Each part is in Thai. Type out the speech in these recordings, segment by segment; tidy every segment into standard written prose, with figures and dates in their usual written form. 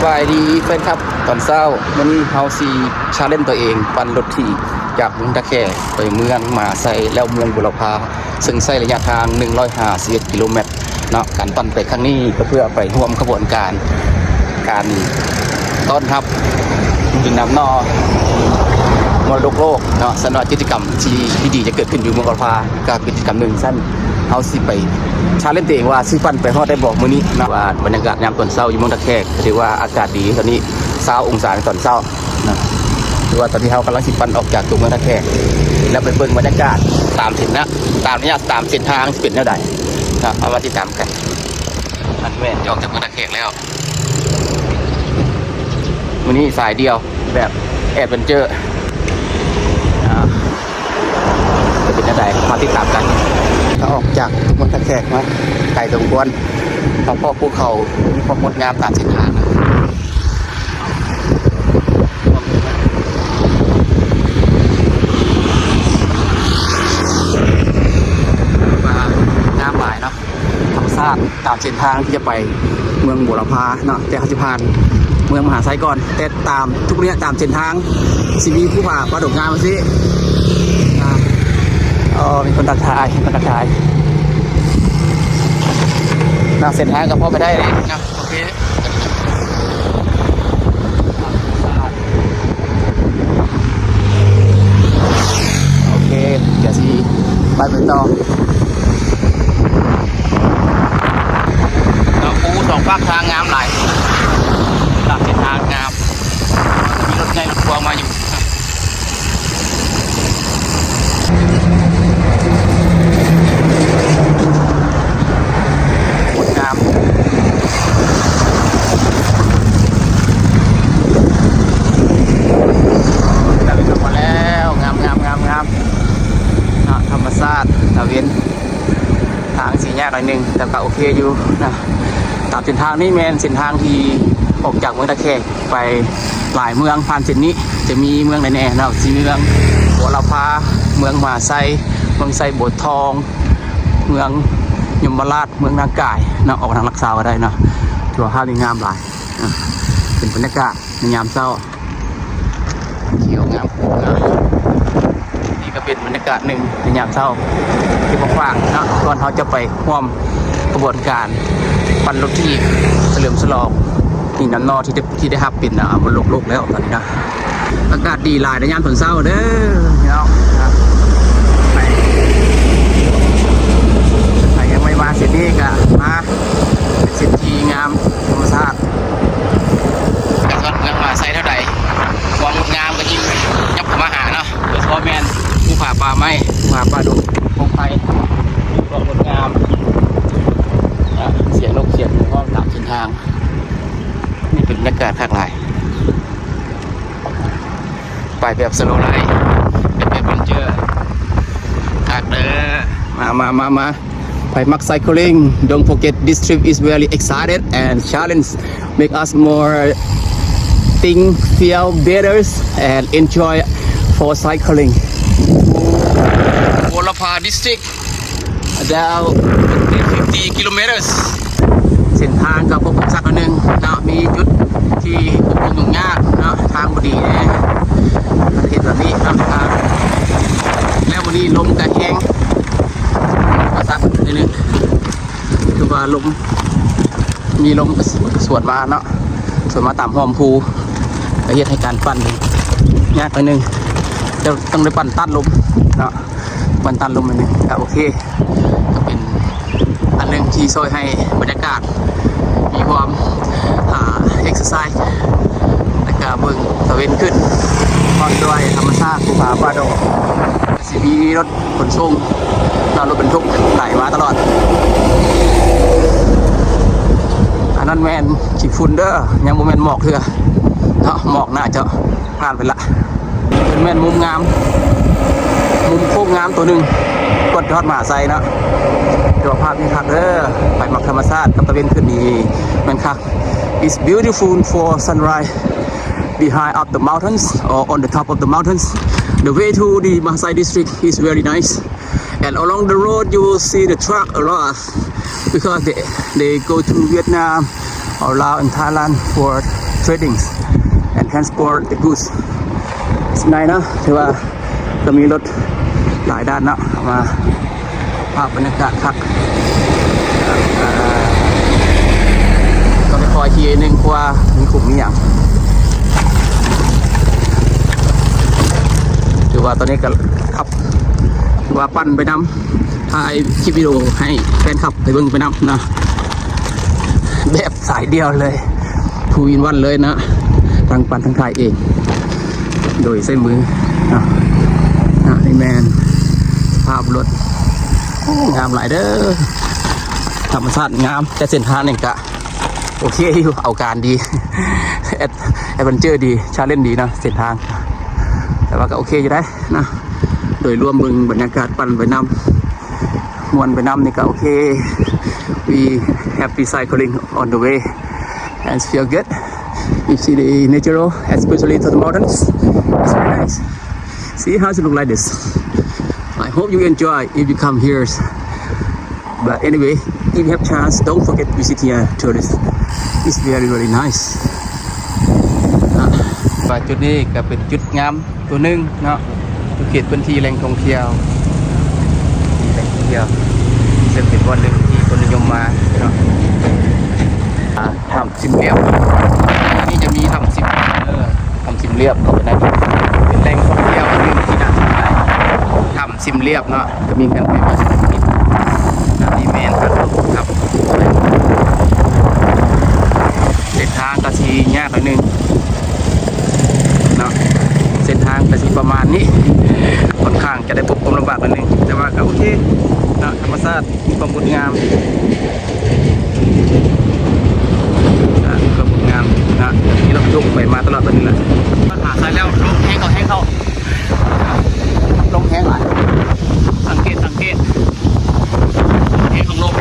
สบายดีแฟนครับตอนเช้าวันนี้เฮาซีชาเลนจ์ตัวเองปั่นรถที่จากเมืองตะแคไปเมืองมาไซแล้วเมืองบุรพาซึ่งใช้ระยะทาง151กิโลเมตรเนาะการปั่นไปครั้งนี้ก็เพื่อไปร่วมขบวนการต้อนรับดินน้ำนอมรดกโลกเนาะสำหรับกิจกรรมที่ดีจะเกิดขึ้นอยู่เมืองบุรพาก็กิจกรรมหนึ่งสั้นเฮาสิไปชาเลนจ์ตัวเองว่าสิปั่นไปฮอดได้บอกมื้อนี้นะว่าบรรยากาศยามตอนเช้าอยู่เมืองตะแคถือว่าอากาศดีตอนนี้20องศาในตอนเช้านะถือว่าตอนที่เฮากำลังสิปั่นออกจากตัวเมืองตะแคแล้วไปเบิ่งบรรยากาศตามเส้นนะตามระยะตามเส้นทางสิเป็นแนวใดนะเอามาติดตามกันอันแม่นออกจากเมืองตะแคแล้วมื้อนี้สายเดียวแบบแอดเวนเจอร์จะเป็นอะไรมาติดตามกันถ้าออกจากเมืองตะแคกมาไกลสมควรของพ่อภูเขามีความงดงามตามเส้นทางงามหลายเนาะธรรมชาติตามเส้นทางที่จะไปเมืองบุรพาเนาะแต่เขาจะผ่านเมืองมหาไซก่อนแต่ตามทุกเนี้ยตามเส้นทางซีบีผู้ผ่าประดกงานมาสิมีคนตักทายนะเส้นทางกับพ่อไปได้เลยนะโอเคเดี๋ยวสิไปต่อเราปูสองภาคทางงามหลายตามเส้นทางงามมีรถไงรถทัวร์มาอยู่ธรรมชาติตะเวนทางสีแยกหน่อยหนึ่งแต่ก็โอเคอยู่นะตามเส้นทางนี้แมนเส้นทางที่ออกจากเมืองตะแคไปหลายเมืองผ่านเส้นนี้จะมีเมืองไหนแน่นะสีเมืองบุรพาเมืองมหาไซเมืองไซโบสถ์ทองเมืองยมราชเมืองนากายนะออกทางลักษาก็ได้นะถือว่าภาพงามหลายเป็นบรรยากาศในยามเช้าเขียวงามก็เป็นบรรยากาศหนึ่งในยามเช้าที่ว่างๆนะก่อนเขาจะไปร่วมกระบวนการปั่นรถที่เฉลิมฉลองนี่น้ำนอที่ได้ฮับปิดบนโลกแล้วตอนนี้นะอากาศดีหลายในยามตอนเช้าเด้อใครยังไม่มาเส้นนี้ก็มาเป็นเส้นที่งามธรรมชาติแต่ก็เมืองมาใส่เท่าไหร่ความงามก็ยิ่งยับเข้ามาหาเนาะโดยเฉพาะแมนภูผาป่าไม้ภูผาป่าดงพงไพความงดงามเสียงนกเสียงห้องตามเส้นทางนี่เป็นบรรยากาศภาคหลายไปแบบสโลว์ไลท์แบบเวนเจอร์ภาคเด้อมาไปมักไซคลิง don't forget this trip is very excited and challenge make us more think feel better and enjoy for cycling Bolapha district about 50 kilometers เส้นทางกับพวกสักหนึ่งนะมีจุดที่ยุ่งยากนะทางบดีนะประเทศแบบนี้นะแล้ววันนี้ลมกระแห้งสักนิดนึงคือว่าลมมีลมสวนมาเนาะสวนมาตามหอมภูประเทศให้การปั่นยากไปหนึ่งจะต้องได้ปั่นต้านลมเนาะปั่นต้านลมไปหนึ่งโอเคก็เป็นอันหนึ่งที่ช่วยให้บรรยากาศมีความเอ็กซ์ไซส์และก็เบิ่งตะเวนขึ้นพร้อมด้วยธรรมชาติภูผาป่าดงสิมีรถขนส่งรถบรรทุกไหลมาตลอดอันนั้นแมนขีดฝุ่นเด้อยังโมเมนต์หมอกเถอะเนาะหมอกน่าจะผ่านไปละเป็นแมนมุมงามมุมโค้งงามตัวหนึ่งกดยอดมหาไซนะตัวภาพนี้ครับเด้อไปหมักธรรมชาติกับตะเวนขึ้นดีมันครับ It's beautiful for sunrise behind up the mountains or on the top of the mountains the way to the Mahasai district is very nice and along the road you will see the truck a lot because they go to Vietnam or Laos and Thailand for trading and transport the goods สนายนะถือว่าจะมีรถหลายด้านนะมาภาพบรรยากาศคักก็ไปคอยทีนึงเพราะว่ามีขุมมีอย่างถือว่าตอนนี้ก็ขับถือว่าปั่นไปนำถ่ายคลิปวิดีโอให้แฟนคลับไปเบิ่งไปนำนะแบบสายเดียวเลยทูวินวันเลยนะทั้งปั่นทั้งถ่ายเองโดยใช้มือนะนี่แมนภาพรถงามหลายเด้อธรรมชาติงามแต่เส้นทางนี่กะโอเคอยู่เอาการดีแอดเวนเจอร์ดีชาเลนจ์ดีนะเส้นทางแต่ว่าก็โอเคอยู่ได้นะโดยรวมบึงบรรยากาศปั่นไปน้ำมวนไปน้ำนี่ก็โอเค we happy cycling on the way and feel good you see the natural especially to the mountains it's very nice see how it look like this I hope you enjoy if you come here but anyway if you have chance don't forget visit here tourist it's very very nice จุดนี้ก็เป็นจุดงามตัวหนึ่งเนาะเขตพื้นที่แหล่งท่องเที่ยวซึ่งเป็นวันหนึ่งที่คนนิยมมาเนาะทำซิมเรียบนี่จะมีทำซิมเรียบเข้าไปในเป็นแหล่งท่องเที่ยวหนึ่งที่น่าสนใจทำซิมเรียบเนาะจะมีการไปวัดกินนี่แมนครับเส้นทางก็สียากหน่อยนึงเนาะเส้นทางก็สีประมาณนี้ค่อนข้างจะได้พบความลำบากหน่อยนึงแต่ว่าก็โอเคนะธรรมชาติมีความงดงามความงดงามนะที่เรายกไปมาตลอดตอนนี้แหละปัญหาใส่แล้วลงแห้งเข้าลงแห้งหลายสังเกตแห้งลง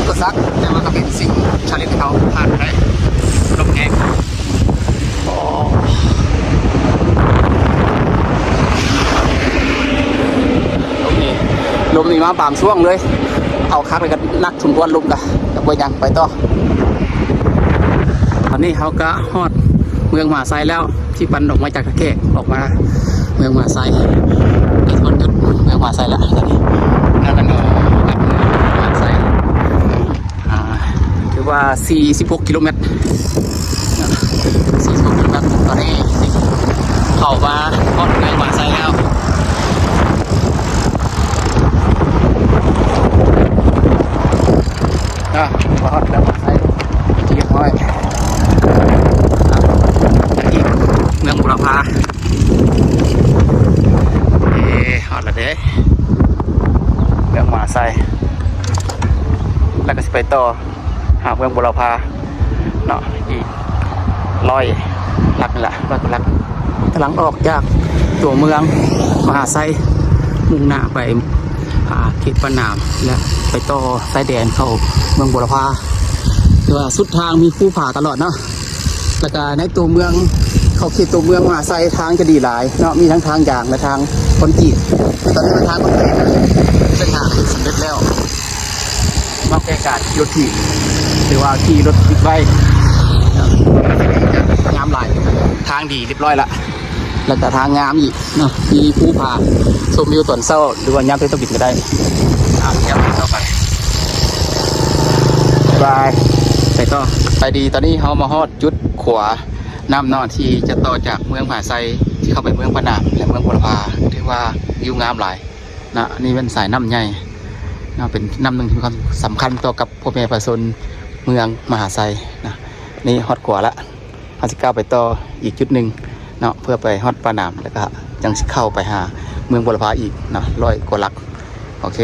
ก็ซักแต่ว่าก็เป็นสิ่งชาเลนจ์ให้เขาผ่านไปลงแห้งลมนี่มาปามช่วงเลยเอาคักเลยกันนักถุนวันลมกันกับไปยังไปต่อตอนนี้เขาก็ฮอดเมืองมหาไซแล้วที่ปั่นออกมาจากตะแกออกมาเมืองมหาไซไอ้คนหยุดเมืองมหาไซแล้วตอนนี้นั่นกันกับเมืองมหาไซถือว่า46 กิโลเมตร46 กิโลเมตรตอนนี้เข้ามาฮอดเมืองมหาไซแล้วมาฮอดแล้วใส่เรียบร้อยอีกเมืองบุรพาฮอดแล้วเด้เมืองมาใส่แล้วก็สิไปต่อหาเมืองบุรพาเนาะอีก100 ลักนี่แหละ100 กว่าลักกำลังออกจากตัวเมืองมหาไซมุ่งหน้าไปเขตปะนามและไปต่อสายแดนเข้าเมืองบุรพาแต่ว่าสุดทางมีภูผาตลอดเนาะแล้วก็ในตัวเมืองเขาเขตตัวเมืองมหาไซทางจะดีหลายเนาะมีทั้งทางยางและทางคอนกรีตตอนนี้เป็นทางคอนกรีตเส้นทางสำเร็จแล้วมาแก้การรถขี่หรือว่าขี่รถบิ๊กไบค์งามหลายทางดีเรียบร้อยละแล้วแต่ทางงามอีกเนาะมีภูผาชมวิวตอนเช้าหรือว่ายามเทศกาลก็ได้เดี๋ยวต่อไปบายไปต่อไปดีตอนนี้เขามาฮอดจุดขวาน้ำนอนที่จะต่อจากเมืองมหาไซที่เข้าไปเมืองปะนามและเมืองบุรพาที่ว่าวิวงามหลายนะนี่เป็นสายน้ำใหญ่นะเป็นน้ำหนึ่งที่มีความสำคัญต่อกับพ่อแม่ประชาชนเมืองมหาไซนะนี่ฮอดขวาละ59ไปต่ออีกจุดหนึ่งเนาะเพื่อไปฮอดปะนามแล้วก็ยังเข้าไปหาเมืองบุรพาอีกนะ100 กว่าลักโอเค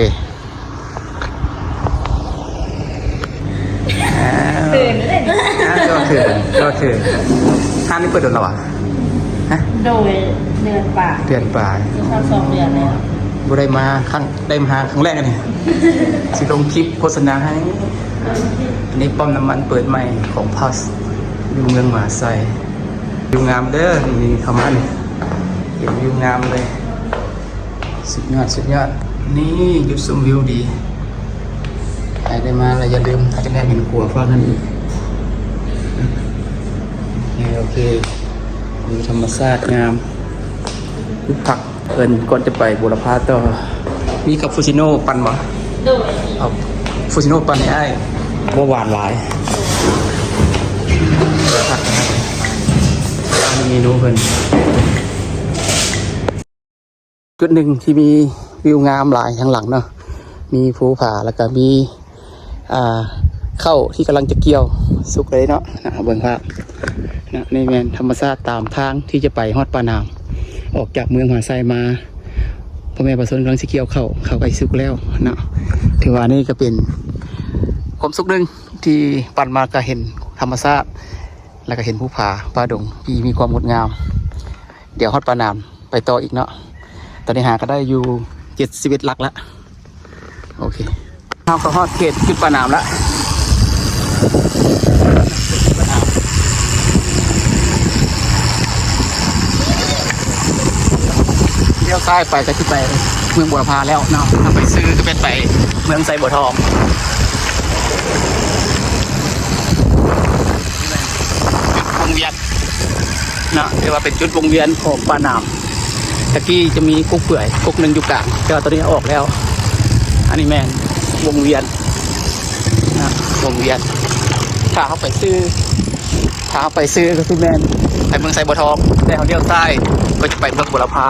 ก็คือห้างนี้เปิดโดนแล้วอ่ะโดยเดือนป่าเข้า2 เดือนแล้วบุได้มาครั้งแรกกันนี่สิลงคลิปโฆษณาให้อันนี้ป้อมน้ำมันเปิดใหม่ของพัสอยู่เมืองมหาไซวิวงามเด้อนี่เข้ามานี่เห็นวิวงามเลยสุดยอดนี่จุดชมวิวดีใครได้มาเราอย่าลืมถ้าจะได้เห็นขัวฟ้ากันอีก เคดูธรรมชาติงามคึกคักเอินก่อนจะไปบุรพาต่อมีคาปูชิโน่ปั่นบ่ โดย เอาฟูชิโน่ปั่นให้ได้ว่าหวานหลายคักนะครับมีเมนูเพิ่นจุดหนึ่งที่มีวิวงามหลายข้างหลังเนาะมีภูผาแล้วก็มีเข้าที่กำลังจะเกี่ยวสุกเลยเนาะเบิ่งภาพนะในแมนธรรมชาติตามทางที่จะไปฮอดปานามออกจากเมืองหาไซมาพ่อแม่ประชาชนกำลังจะเกี่ยวเข้าไปสุกแล้วเนาะถือว่านี่ก็เป็นความสุขหนึ่งที่ปั่นมาก็เห็นธรรมชาติแล้วก็เห็นภูผาป่าดงที่มีความงดงามเดี๋ยวฮอดปานามไปต่ออีกเนาะตอนนี้หาก็ได้อยู่71 หลักแล้วโอเคเราก็ฮอดเขตจุดปานามแล้วเลี้ยวซ้ายไปก็ที่ไปเมืองบัวพาแล้วเนาะถ้าไปซื้อก็เป็นไปเมืองไซบัวทองวงเวียนเนาะเรียกว่าเป็นจุดวงเวียนของปานามตะกี้จะมีกุ๊กเปื่อยกุ๊กหนึ่งอยู่กลางแต่ว่าตอนนี้ออกแล้วอันนี้แมนวงเวียนนะวงเวียนถ้าเขาไปซื้อก็คือแมนไปเมืองไซบัวทองแต่เขาเลี้ยวซ้ายก็จะไปเมืองบัวพา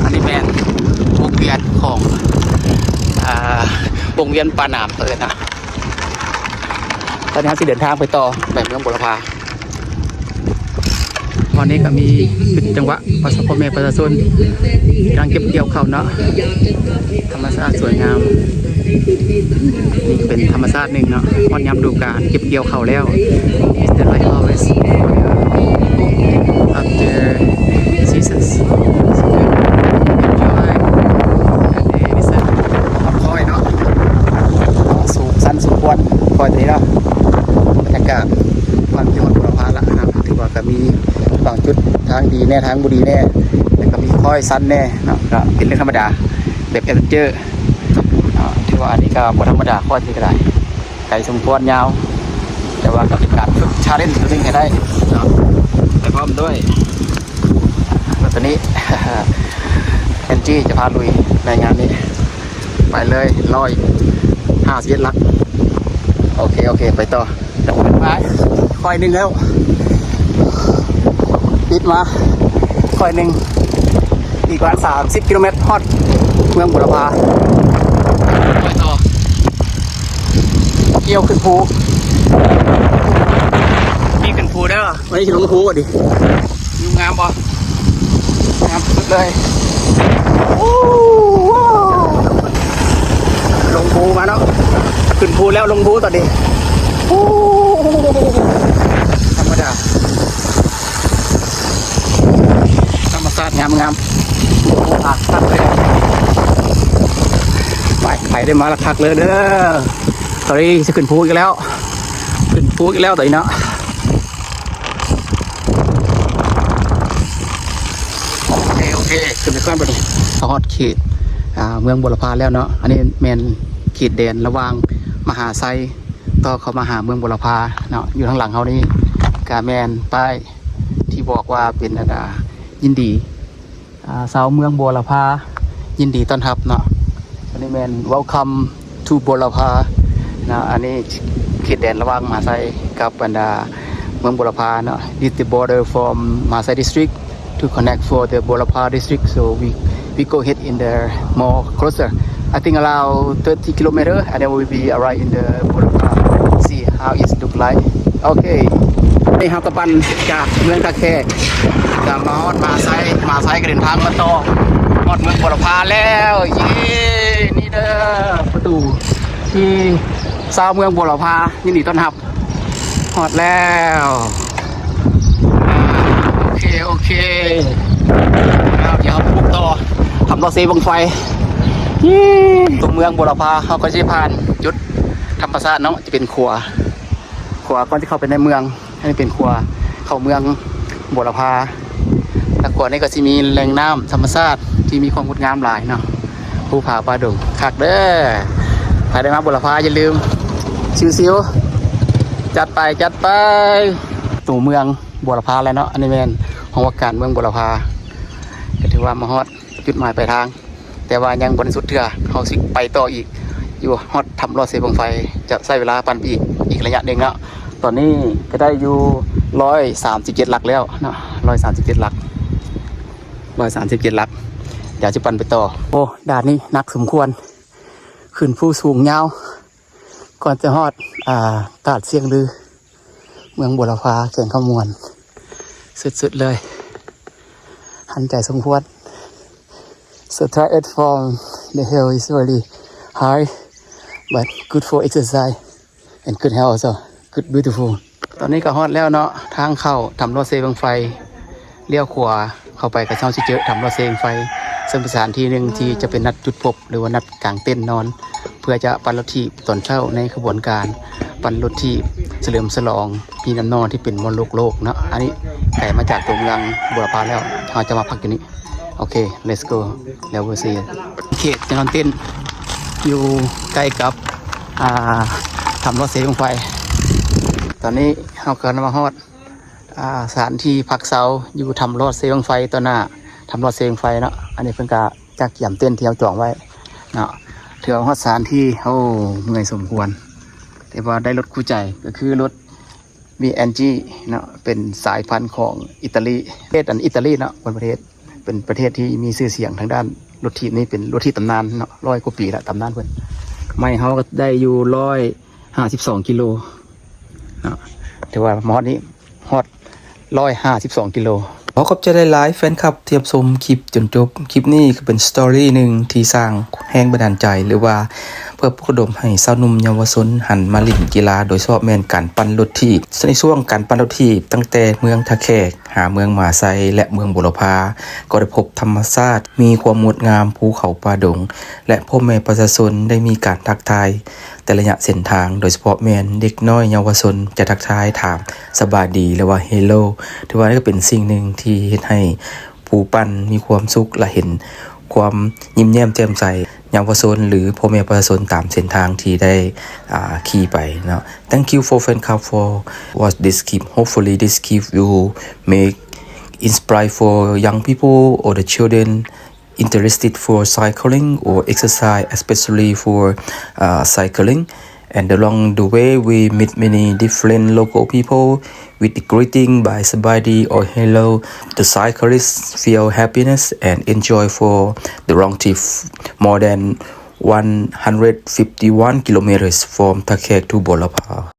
อันนี้แมนวงเวียนของวงเวียนปานามเลยนะตอนนี้เขาสิเดินทางไปต่อไปเมืองบัวพาวันนี้ก็มีเป็นจังหวะพ่อแม่ประชาชนกำลังเก็บเกี่ยวข้าวเนาะธรรมชาติสวยงามนี่เป็นธรรมชาติหนึ่งเนาะวันยามดูการเก็บเกี่ยวข้าวแล้ว It's the right harvest after seasons enjoy and this is คอยเนาะสูงสั้นสูงควรคอยตัวนี้เนาะบรรยากาศวันที่วันบุรพาละนะครับถือว่าก็มีบางจุดทางดีแน่ทางบุรีแน่แต่ก็มีค่อยสั้นแน่เนาะก็เป็นเรื่องธรรมดาแบบแอดเวนเจอร์ถือว่าอันนี้ก็บ่ธรรมดาข้อที่ก็ได้ไก่สมควรยาวแต่ว่าก็เป็นการฝึกชาเลนจ์ตัวนึงให้ได้เนาะแต่พร้อมด้วยตอนนี้ แอนจี้จะพาลุยในงานนี้ไปเลย151 ลักโอเคไปต่อจะเป็นไปค่อยหนึ่งแล้วปิดมาค่อยหนึ่งอีกว่า30 กิโลเมตรฮอดเมืองบุรพาไปต่อเกี่ยวขึ้นภูนี่ขึ้นภูได้ป่ะวันนี้จะลงภูก่อนดิวิวงามป่ะงามสุดเลยลงภูมาเนาะขึ้นภูแล้วลงภูต่อดิธรรมดาธรรมชาติงามตัดเลยไปได้มาละคักเลยเด้อตอนนี้จะขึ้นภูอีกแล้วตอนนี้เนาะโอเคขึ้นไปก่อนไปดิฮอดเขตเมืองบุรพาแล้วเนาะอันนี้แมนเขตแดนระหว่างมหาไซต่อเขามาหาเมืองบุรพาเนาะอยู่ข้างหลังเขานี่กาแมนป้ายที่บอกว่าเป็นยินดีชาวเมืองบัวละพายินดีต้อนรับเนาะอันนี้แมน welcome to บัวละพานะอันนี้เขตแดนระหว่างมหาไซกับบรรดาเมืองบัวละพาเนาะ this the border from มหาไซ district to connect for the บัวละพา district so we go ahead in the more closer I think around 30 kilometers and then we will be arrive in the บัวละพาsee how it look like okay นี่ครับกระปันจากเมืองตะแคจากมาฮอดมาไซก็เดินทางมาต่อฮอดเมืองบัวละพาแล้วเย้นี่เด้อประตูที่ชาวเมืองบัวละพายินดีต้อนรับฮอดแล้วโอเคเดี๋ยวบุกต่อทำต่อเซบังไฟตรงเมืองบัวละพาเขาก็จะผ่านจุดธรรมชาติเนาะจะเป็นขัวก่อนที่เข้าไปในเมืองให้เป็นขัวเข้าเมืองบัวละพาแล้วขัวนี้ก็จะมีแหล่งน้ำธรรมชาติที่มีความงดงามหลายเนาะภูผาป่าดงคักเด้อใครได้มาบัวละพาอย่าลืมซิวๆจัดไปตัวเมือง บัวละพาแล้วเนาะอันนี้แม่นห้องว่าการเมืองบัวละพาก็ถือว่ามาฮอดจุดหมายปลายทางแต่ว่ายังบนสุดเทื่อเขาสิไปต่ออีกอยู่ฮอดทำรอดเสียบงไฟจะใช้เวลาปั่นอีกระยะหนึ่งแล้วตอนนี้ก็ได้อยู่137 หลักแล้วเนาะ137 หลัก137 หลักเดี๋ยวจะปั่นไปต่อโอ้ด่านนี้หนักสมควรขึ้นผู้สูงยาวก่อนจะฮอดตลาดเสียงลือเมืองบัวละพาแข่งขมวนสุดๆเลยหันใจสมควร so tired from the hill is really hard but good for exercise and good health also good beautiful ตอนนี้ก็ฮอดแล้วเนาะทางเข้าทำรถเซบังไฟเลี้ยวขวาเข้าไปกับช่องชิเจอทำรถเซบังไฟซึ่งเป็นสถานที่หนึ่งที่จะเป็นนัดจุดพบหรือว่านัดกลางเต้นนอนเพื่อจะปั่นรถที่ตอนเช้าในขบวนการปั่นรถที่เฉลิมฉลองปีน้ำนอนที่เป็นมรดกโลกเนาะอันนี้ไก่มาจากตัวเมืองบัวละพาแล้วเราจะมาพักที่นี่โอเค let's go แล้วwe'll see เขตจะนอนเต้นอยู่ใกล้กับทำรถเซบังไฟตอนนี้เราเกิดมาฮอดสถานที่พักเสาอยู่ทำรถเซบังไฟต่อหน้าทำรถเซบังไฟเนาะอันนี้เพิ่งกะจากย่ำเต้นที่เราจองไว้เนาะถือว่าฮอดสถานที่เมื่อยสมควรแต่ว่าได้รถคู่ใจก็คือรถ BNG เนาะเป็นสายพันธุ์ของอิตาลีประเทศอิตาลีเนาะเป็นประเทศที่มีชื่อเสียงทางด้านรถทีมนี้เป็นรถที่ตำนานเนาะ100 กว่าปีแล้วตำนานเพิ่นไม่เขาก็ได้อยู่152 กิโลเนาะถือว่ามอดนี้ฮอด152 กิโลขอขอบใจหลายๆแฟนคลับเทียบชมคลิปจนจบคลิปนี้ก็เป็นสตอรี่หนึ่งที่สร้างแรงบันดาลใจหรือว่าเพื่อปลุกระดมให้สาวหนุ่มเยาวชนหันมาเล่นกีฬาโดยเฉพาะแม่นการปั่นรถถีบในช่วงการปั่นรถถีบตั้งแต่เมืองทะแขกหาเมืองหมาไซและเมืองบุรพาก็ได้พบธรรมชาติมีความงดงามภูเขาป่าดงและพ่อแม่ประชาชนได้มีการทักทายแต่ระยะเส้นทางโดยเฉพาะแม่นเด็กน้อยเยาวชนจะทักทายถามสบายดีหรือว่าเฮลโลถือว่านี่ก็เป็นสิ่งหนึ่งที่เฮ็ดให้ผู้ปั่นมีความสุขและเห็นความยิ้มแย้มแจ่มใสเยาวชนหรือพ่อแม่ประชาชนตามเส้นทางที่ได้ขี่ไปเนาะ Thank you for fan club for watch this clip hopefully this clip will make inspire for young people or the children interested for cycling or exercise especially for cycling and along the way we meet many different local people with the greeting by sabadi or hello the cyclists feel happiness and enjoy for the long trip more than 151 kilometers from Takek to Bolapha